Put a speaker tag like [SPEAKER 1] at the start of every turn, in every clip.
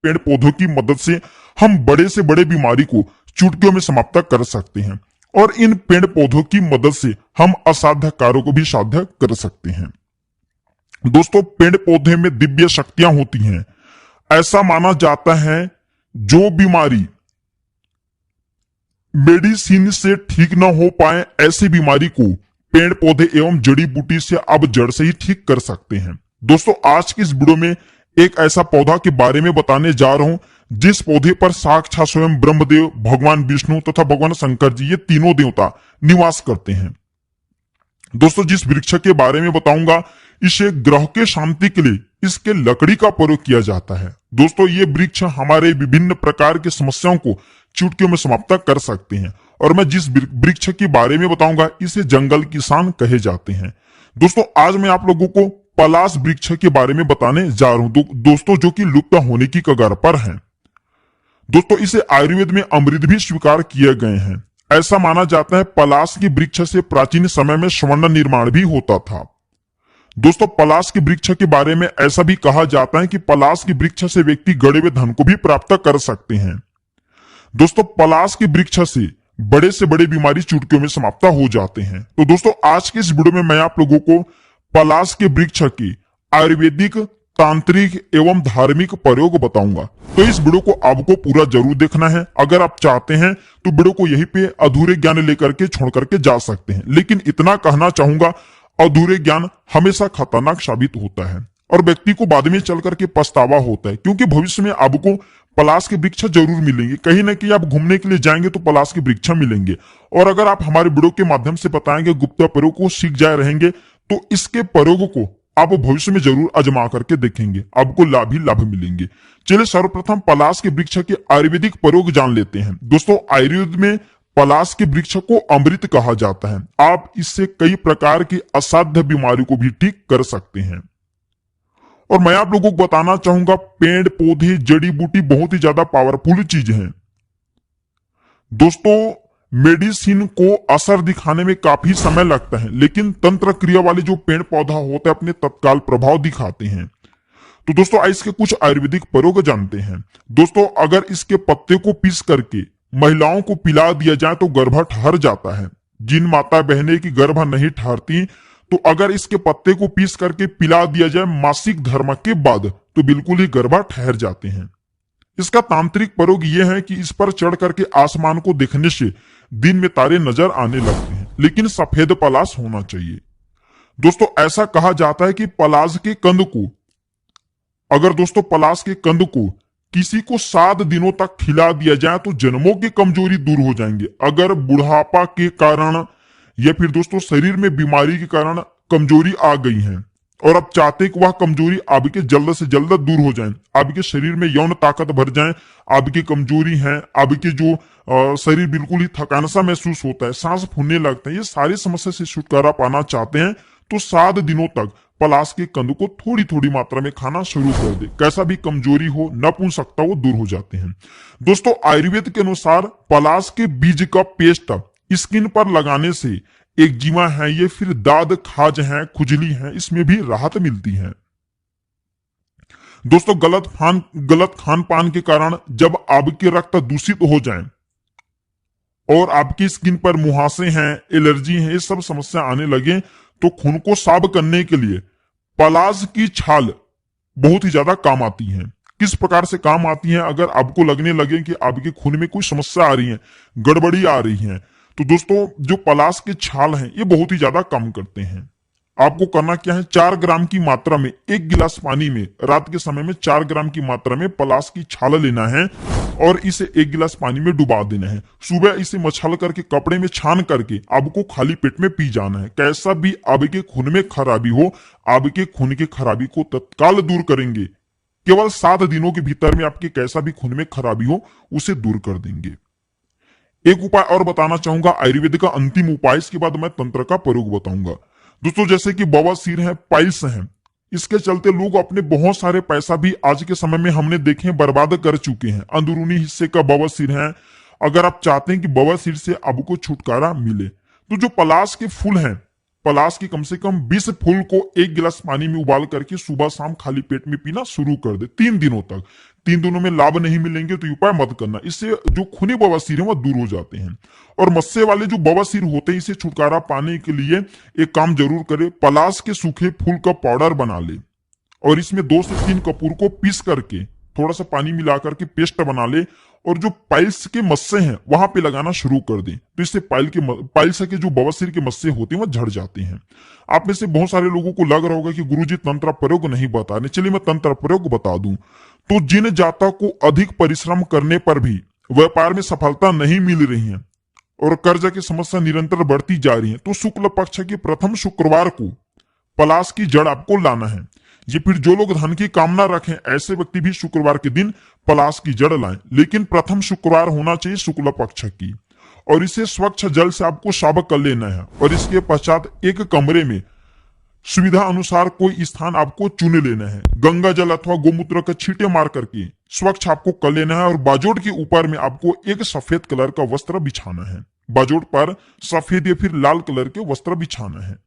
[SPEAKER 1] पेड़ पौधों की मदद से हम बड़े से बड़े बीमारी को चुटकियों में समाप्त कर सकते हैं और इन पेड़ पौधों की मदद से हम असाध्य कार्यों को भी साध्य कर सकते हैं। दोस्तों, पेड़ पौधे में दिव्य शक्तियां होती हैं। ऐसा माना जाता है जो बीमारी मेडिसिन से ठीक न हो पाए, ऐसी बीमारी को पेड़ पौधे एवं जड़ी बूटी से अब जड़ से ही ठीक कर सकते हैं। दोस्तों, आज की इस वीडियो में एक ऐसा पौधा के बारे में बताने जा रहा हूं जिस पौधे पर साक्षात स्वयं ब्रह्मदेव, भगवान विष्णु तथा भगवान शंकर जी, ये तीनों देवता निवास करते हैं। दोस्तों, जिस वृक्ष के बारे में बताऊंगा, इसे ग्रह के शांति के लिए इसके लकड़ी का प्रयोग किया जाता है। दोस्तों, ये वृक्ष हमारे विभिन्न प्रकार की समस्याओं को चुटकियों में समाप्त कर सकते हैं और मैं जिस वृक्ष के बारे में बताऊंगा, इसे जंगल की शान कहे जाते हैं। दोस्तों, आज मैं आप लोगों को पलाश वृक्ष के बारे में बताने जा रहा हूं दोस्तों, जो कि लुप्त होने की कगार पर है। दोस्तों, इसे आयुर्वेद में अमृत भी स्वीकार किए गए हैं। ऐसा माना जाता है पलाश के वृक्ष से प्राचीन समय में स्वर्ण निर्माण भी होता था। दोस्तों, पलाश के वृक्ष के बारे में ऐसा भी कहा जाता है कि पलाश के वृक्ष से व्यक्ति गड़े हुए धन को भी प्राप्त कर सकते हैं। दोस्तों, पलाश के वृक्ष से बड़े से बड़े बीमारी चुटकियों में समाप्त हो जाते हैं। तो दोस्तों, आज के इस वीडियो में मैं आप लोगों को पलाश के वृक्ष की आयुर्वेदिक, तांत्रिक एवं धार्मिक प्रयोग बताऊंगा। तो इस वीडियो को आपको पूरा जरूर देखना है। अगर आप चाहते हैं तो वीडियो को यहीं पे अधूरे ज्ञान लेकर के छोड़ करके जा सकते हैं, लेकिन इतना कहना चाहूंगा, अधूरे ज्ञान हमेशा खतरनाक साबित होता है और व्यक्ति को बाद में चल करके पछतावा होता है, क्योंकि भविष्य में आपको पलाश के वृक्ष जरूर मिलेंगे। कहीं ना कहीं आप घूमने के लिए जाएंगे तो पलाश के वृक्ष मिलेंगे, और अगर आप हमारे वीडियो के माध्यम से बताएंगे, गुप्त प्रयोग को सीख जाए रहेंगे, तो इसके प्रयोग को आप भविष्य में जरूर आजमा करके देखेंगे, आपको लाभ ही लाभ मिलेंगे। चलिए सर्वप्रथम पलाश के वृक्ष के आयुर्वेदिक प्रयोग जान लेते हैं। दोस्तों, आयुर्वेद में पलाश के वृक्ष को अमृत कहा जाता है। आप इससे कई प्रकार की असाध्य बीमारियों को भी ठीक कर सकते हैं। और मैं आप लोगों को बताना चाहूंगा, पेड़ पौधे, जड़ी बूटी बहुत ही ज्यादा पावरफुल चीज है। दोस्तों, मेडिसिन को असर दिखाने में काफी समय लगता है, लेकिन तंत्र क्रिया वाले जो पेड़ पौधा होते हैं अपने तत्काल प्रभाव दिखाते हैं। तो दोस्तों, इसके कुछ आयुर्वेदिक प्रयोग जानते हैं। दोस्तों, अगर इसके पत्ते को पीस करके महिलाओं को पिला दिया जाए तो गर्भ ठहर जाता है। जिन माता बहनें की गर्भ नहीं ठहरती, तो अगर इसके पत्ते को पीस करके पिला दिया जाए मासिक धर्म के बाद, तो बिल्कुल ही गर्भ ठहर जाते हैं। इसका तांत्रिक प्रयोग यह है कि इस पर चढ़ करके आसमान को देखने से दिन में तारे नजर आने लगते हैं, लेकिन सफेद पलाश होना चाहिए। दोस्तों, ऐसा कहा जाता है कि पलाश के कंद को, अगर दोस्तों पलाश के कंद को किसी को 7 दिनों तक खिला दिया जाए तो जन्मों की कमजोरी दूर हो जाएंगे। अगर बुढ़ापा के कारण या फिर दोस्तों शरीर में बीमारी के कारण कमजोरी आ गई है और आप चाहते कि वह कमजोरी आपके जल्द से जल्द दूर हो जाए, आपके शरीर में यौन ताकत भर जाए, आपकी कमजोरी है, आपके जो शरीर बिल्कुल ही थकान सा महसूस होता है, सांस फूलने लगता है, ये सारी समस्या से छुटकारा पाना चाहते हैं तो 7 दिनों तक पलाश के कंद को थोड़ी थोड़ी मात्रा में खाना शुरू कर दे। कैसा भी कमजोरी हो, नपुंसकता हो, दूर हो जाते हैं। दोस्तों, आयुर्वेद के अनुसार पलाश के बीज का पेस्ट स्किन पर लगाने से एक्जिमा है, ये फिर दाद, खाज है, खुजली है, इसमें भी राहत मिलती है। दोस्तों, गलत खान पान के कारण जब आपके रक्त दूषित हो जाए और आपकी स्किन पर मुहासे हैं, एलर्जी है, ये सब समस्या आने लगे, तो खून को साफ करने के लिए पलाश की छाल बहुत ही ज्यादा काम आती है। किस प्रकार से काम आती है? अगर आपको लगने लगे कि आपके खून में कोई समस्या आ रही है, गड़बड़ी आ रही है, तो दोस्तों जो पलाश के छाल हैं ये बहुत ही ज्यादा काम करते हैं। आपको करना क्या है, 4 ग्राम की मात्रा में 1 गिलास पानी में रात के समय में 4 ग्राम की मात्रा में पलाश की छाल लेना है और इसे 1 गिलास पानी में डुबा देना है। सुबह इसे मछल करके कपड़े में छान करके आपको खाली पेट में पी जाना है। कैसा भी आपके खून में खराबी हो, आपके खून की खराबी को तत्काल दूर करेंगे। केवल 7 दिनों के भीतर में आपके कैसा भी खून में खराबी हो उसे दूर कर देंगे। एक उपाय और बताना चाहूंगा, आयुर्वेद का अंतिम उपाय, इसके बाद मैं तंत्र का प्रयोग बताऊंगा। दोस्तों जैसे कि बवासीर है, पाइल्स है, इसके चलते लोग अपने बहुत सारे पैसा भी आज के समय में हमने देखे बर्बाद कर चुके हैं। अंदरूनी हिस्से का बवासीर है, अगर आप चाहते हैं कि बवासीर से आपको छुटकारा मिले तो जो पलाश के फूल हैं, पलाश की कम से कम 20 फूल को 1 गिलास पानी में उबाल करके सुबह शाम खाली पेट में पीना शुरू कर दे 3 दिनों तक। 3 दिनों में लाभ नहीं मिलेंगे तो ये उपाय मत करना। इससे जो खूनी बवासीर है वह दूर हो जाते हैं। और मस्से वाले जो बवासीर होते हैं, इसे छुटकारा पाने के लिए एक काम जरूर करे, पलाश के सूखे फूल का पाउडर बना ले और इसमें 2 से 3 कपूर को पीस करके थोड़ा सा पानी मिला करके पेस्ट बना ले और जो पाइल्स के मस्से हैं वहां पे लगाना शुरू कर दें। तो इससे पाइल्स के जो बवासीर के मस्से होते हैं वह झड़ जाते हैं। आप में से बहुत सारे लोगों को लग रहा होगा कि गुरुजी तंत्र प्रयोग नहीं बता रहे। चलिए मैं तंत्र प्रयोग बता दूं। तो जिन जातक को अधिक परिश्रम करने पर भी व्यापार में सफलता नहीं मिल रही है और कर्ज की समस्या निरंतर बढ़ती जा रही है, तो शुक्ल पक्ष के प्रथम शुक्रवार को पलाश की जड़ आपको लाना है। ये फिर जो लोग धन की कामना रखें ऐसे व्यक्ति भी शुक्रवार के दिन पलाश की जड़ लाएं, लेकिन प्रथम शुक्रवार होना चाहिए शुक्ल पक्ष की। और इसे स्वच्छ जल से आपको साफ कर लेना है और इसके पश्चात एक कमरे में सुविधा अनुसार कोई स्थान आपको चुन लेना है। गंगा जल अथवा गोमूत्र के छींटे मार करके स्वच्छ आपको कर लेना है और बाजोट के ऊपर में आपको एक सफेद कलर का वस्त्र बिछाना है। बाजोट पर सफेद या फिर लाल कलर के वस्त्र बिछाना है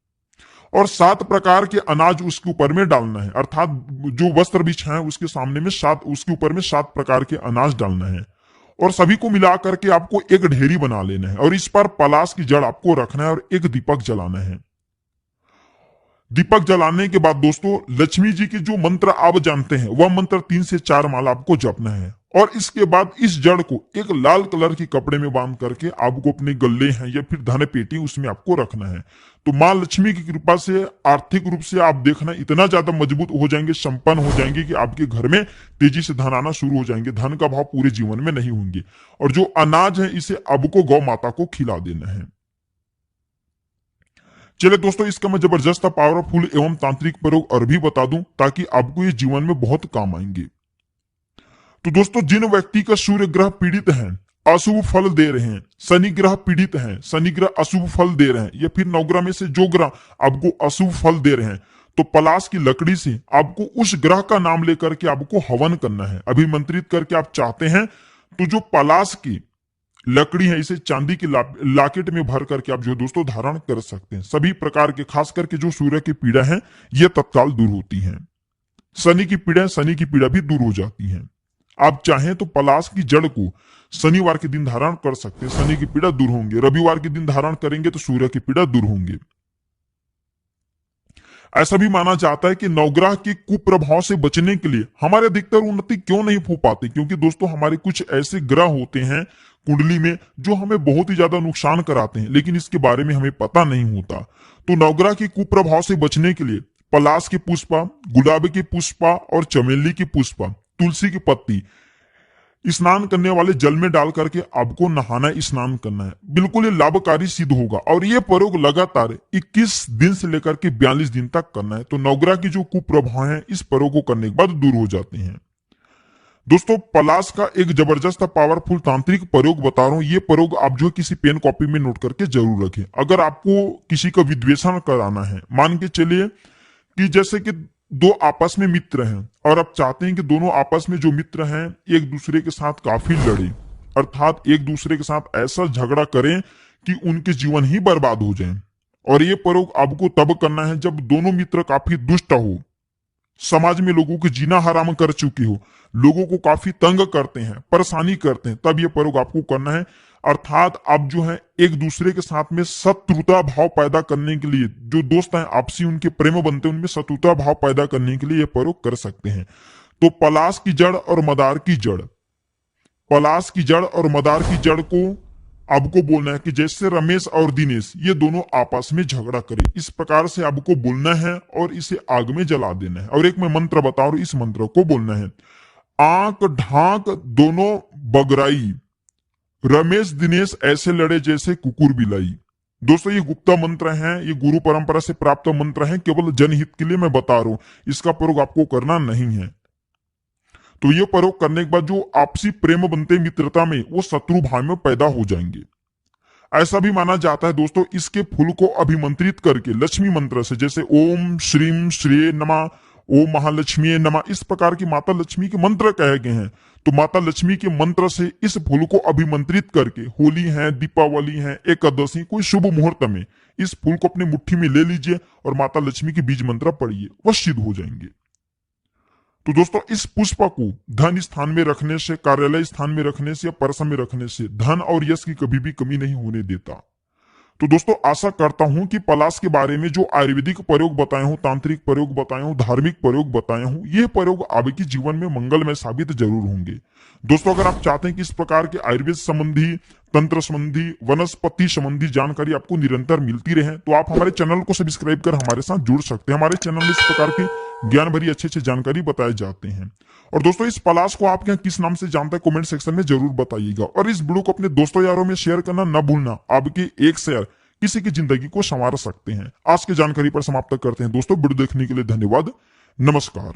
[SPEAKER 1] और 7 प्रकार के अनाज उसके ऊपर में डालना है। अर्थात जो वस्त्र बिछाए उसके सामने में उसके ऊपर में 7 प्रकार के अनाज डालना है और सभी को मिला करके आपको एक ढेरी बना लेना है और इस पर पलाश की जड़ आपको रखना है और एक दीपक जलाना है। दीपक जलाने के बाद दोस्तों लक्ष्मी जी के जो मंत्र आप जानते हैं वह मंत्र 3 से 4 माला आपको जपना है और इसके बाद इस जड़ को एक लाल कलर के कपड़े में बांध करके आपको अपने गले हैं या फिर धन पेटी उसमें आपको रखना है। तो मां लक्ष्मी की कृपा से आर्थिक रूप से आप देखना इतना ज्यादा मजबूत हो जाएंगे, संपन्न हो जाएंगे कि आपके घर में तेजी से धन आना शुरू हो जाएंगे। धन का भाव पूरे जीवन में नहीं होंगे। और जो अनाज है इसे आपको गौ माता को खिला देना है। चलिए दोस्तों, इसका मैं जबरदस्त पावरफुल एवं तांत्रिक प्रयोग और भी बता दूं ताकि आपको ये जीवन में बहुत काम आएंगे। तो दोस्तों, जिन व्यक्ति का सूर्य ग्रह पीड़ित है, अशुभ फल दे रहे हैं, शनि ग्रह पीड़ित है, शनि ग्रह अशुभ फल दे रहे हैं या फिर नवग्रह में से जो ग्रह आपको अशुभ फल दे रहे हैं, तो पलाश की लकड़ी से आपको उस ग्रह का नाम लेकर के आपको हवन करना है, अभिमंत्रित करके आप चाहते हैं तो जो पलाश की लकड़ी है इसे चांदी की लाकेट में भर करके आप जो दोस्तों धारण कर सकते हैं। सभी प्रकार के, खास करके जो सूर्य की पीड़ा है ये तत्काल दूर होती है। शनि की पीड़ा भी दूर हो जाती है। आप चाहें तो पलाश की जड़ को शनिवार के दिन धारण कर सकते हैं, शनि की पीड़ा दूर होंगे। रविवार के दिन धारण करेंगे तो सूर्य की पीड़ा दूर होंगे। ऐसा भी माना जाता है कि नवग्रह के कुप्रभाव से बचने के लिए हमारे अधिकतर उन्नति क्यों नहीं हो पाती, क्योंकि दोस्तों हमारे कुछ ऐसे ग्रह होते हैं कुंडली में जो हमें बहुत ही ज्यादा नुकसान कराते हैं, लेकिन इसके बारे में हमें पता नहीं होता। तो नवग्रह के कुप्रभाव से बचने के लिए पलाश के पुष्पा, गुलाब के पुष्पा और चमेली की पुष्पा, तुलसी की पत्ती स्नान करने वाले जल में डाल करके आपको नहाना, स्नान करना है। बिल्कुल ये लाभकारी सिद्ध होगा और ये प्रयोग लगातार 21 दिन से लेकर के 42 दिन तक करना है। तो नवग्रह की जो कुप्रभाव है इस प्रयोग को करने के बाद दूर हो जाते हैं। दोस्तों, पलाश का एक जबरदस्त पावरफुल तांत्रिक प्रयोग बता रहा हूं। ये प्रयोग आप जो किसी पेन कॉपी में नोट करके जरूर रखें। अगर आपको किसी का विद्वेषण कराना है, मान के चलिए कि जैसे कि 2 आपस में मित्र हैं और आप चाहते हैं कि दोनों आपस में जो मित्र हैं एक दूसरे के साथ काफी लड़े, अर्थात एक दूसरे के साथ ऐसा झगड़ा करें कि उनके जीवन ही बर्बाद हो जाए। और ये प्रयोग आपको तब करना है जब दोनों मित्र काफी दुष्ट हो, समाज में लोगों को जीना हराम कर चुके हो, लोगों को काफी तंग करते हैं, परेशानी करते हैं, तब ये प्रयोग आपको करना है। अर्थात आप जो है एक दूसरे के साथ में शत्रुता भाव पैदा करने के लिए, जो दोस्त हैं आपसी उनके प्रेम बनते हैं उनमें शत्रुता भाव पैदा करने के लिए ये प्रयोग कर सकते हैं। तो पलाश की जड़ और मदार की जड़, पलाश की जड़ और मदार की जड़ को आपको बोलना है कि जैसे रमेश और दिनेश ये दोनों आपस में झगड़ा करें, इस प्रकार से आपको बोलना है और इसे आग में जला देना है। और एक मैं मंत्र बता रहा हूं, इस मंत्र को बोलना है, आंख ढांक दोनों बगराई, रमेश दिनेश ऐसे लड़े जैसे कुकुर बिलाई। दोस्तों, ये गुप्ता मंत्र है, ये गुरु परंपरा से प्राप्त मंत्र है, केवल जनहित के लिए मैं बता रहा हूं, इसका प्रयोग आपको करना नहीं है। तो ये प्रयोग करने के बाद जो आपसी प्रेम बनते मित्रता में, वो शत्रु भाव में पैदा हो जाएंगे। ऐसा भी माना जाता है दोस्तों, इसके फूल को अभिमंत्रित करके लक्ष्मी मंत्र से, जैसे ओम श्रीम श्री नमः, ओम महालक्ष्मी नमः, इस प्रकार की माता लक्ष्मी के मंत्र कहे गए हैं। तो माता लक्ष्मी के मंत्र से इस फूल को अभिमंत्रित करके होली है, दीपावली है, एकादशी, कोई शुभ मुहूर्त में इस फूल को अपने मुट्ठी में ले लीजिए और माता लक्ष्मी के बीज मंत्र पढ़िए, वह सिद्ध हो जाएंगे। तो दोस्तों इस पुष्प को धन स्थान में रखने से, कार्यालय स्थान में रखने से या पर्स में रखने से धन और यश की कभी भी कमी नहीं होने देता। तो दोस्तों आशा करता हूं कि पलाश के बारे में जो आयुर्वेदिक प्रयोग बताए हूं, तांत्रिक प्रयोग बताए हूं, धार्मिक प्रयोग बताए हूं, ये प्रयोग आपके जीवन में मंगलमय साबित जरूर होंगे। दोस्तों अगर आप चाहते हैं कि इस प्रकार के आयुर्वेद संबंधी, तंत्र संबंधी, वनस्पति संबंधी जानकारी आपको निरंतर मिलती रहे तो आप हमारे चैनल को सब्सक्राइब कर हमारे साथ जुड़ सकते हैं। हमारे चैनल में इस प्रकार की ज्ञान भरी अच्छी जानकारी बताए जाते हैं। और दोस्तों इस पलाश को आप यहाँ किस नाम से जानते हैं कमेंट सेक्शन में जरूर बताइएगा। और इस वीडियो को अपने दोस्तों यारों में शेयर करना न भूलना। आपके एक शेयर किसी की जिंदगी को संवार सकते हैं। आज की जानकारी पर समाप्त करते हैं दोस्तों। वीडियो देखने के लिए धन्यवाद। नमस्कार।